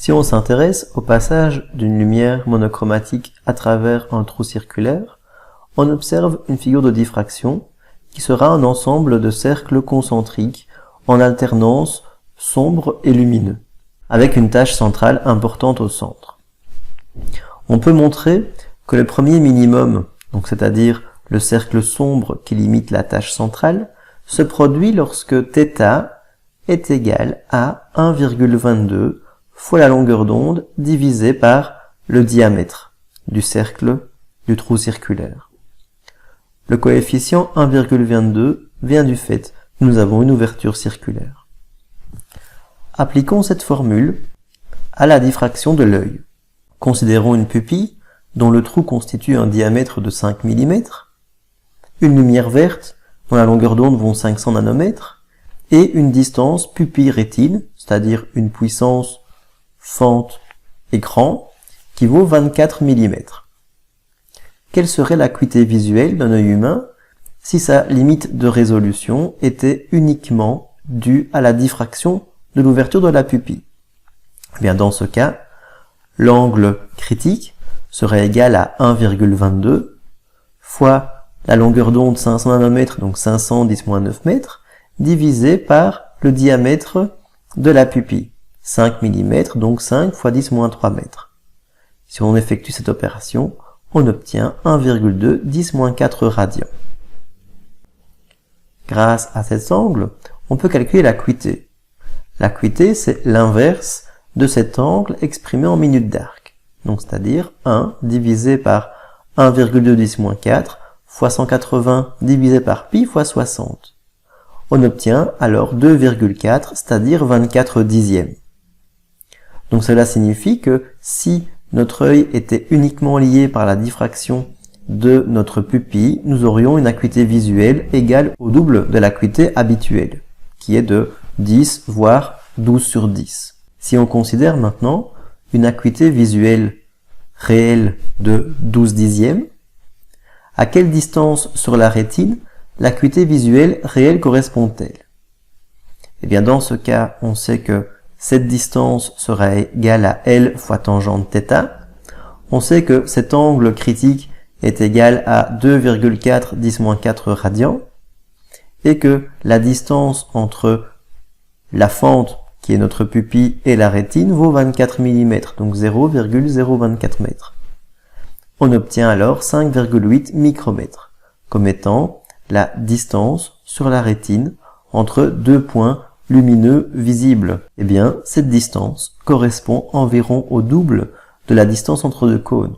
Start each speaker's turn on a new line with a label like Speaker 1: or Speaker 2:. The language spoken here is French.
Speaker 1: Si on s'intéresse au passage d'une lumière monochromatique à travers un trou circulaire, on observe une figure de diffraction qui sera un ensemble de cercles concentriques en alternance sombre et lumineux, avec une tache centrale importante au centre. On peut montrer que le premier minimum, donc c'est-à-dire le cercle sombre qui limite la tache centrale, se produit lorsque θ est égal à 1,22 fois la longueur d'onde divisée par le diamètre du cercle du trou circulaire. Le coefficient 1,22 vient du fait que nous avons une ouverture circulaire. Appliquons cette formule à la diffraction de l'œil. Considérons une pupille dont le trou constitue un diamètre de 5 mm, une lumière verte dont la longueur d'onde vaut 500 nanomètres, et une distance pupille-rétine, c'est-à-dire une puissance fente écran, qui vaut 24 mm. Quelle serait l'acuité visuelle d'un œil humain si sa limite de résolution était uniquement due à la diffraction de l'ouverture de la pupille? Eh bien, dans ce cas, l'angle critique serait égal à 1,22 fois la longueur d'onde 500 nanomètres, donc 500 10-9 mètres, divisé par le diamètre de la pupille, 5 mm, donc 5 fois 10-3 mètres. Si on effectue cette opération, on obtient 1,2 10-4 radians. Grâce à cet angle, on peut calculer l'acuité. L'acuité, c'est l'inverse de cet angle exprimé en minutes d'arc. Donc, c'est-à-dire 1 divisé par 1,2 10-4 fois 180 divisé par pi fois 60. On obtient alors 2,4, c'est-à-dire 24 dixièmes. Donc cela signifie que si notre œil était uniquement lié par la diffraction de notre pupille, nous aurions une acuité visuelle égale au double de l'acuité habituelle, qui est de 10 voire 12 sur 10. Si on considère maintenant une acuité visuelle réelle de 12 dixièmes, à quelle distance sur la rétine l'acuité visuelle réelle correspond-elle? Eh bien, dans ce cas, on sait que cette distance sera égale à L fois tangente θ. On sait que cet angle critique est égal à 2,4 10-4 radians et que la distance entre la fente, qui est notre pupille, et la rétine vaut 24 mm, donc 0,024 mètres. On obtient alors 5,8 micromètres comme étant la distance sur la rétine entre deux points lumineux visibles. Eh bien, cette distance correspond environ au double de la distance entre deux cônes.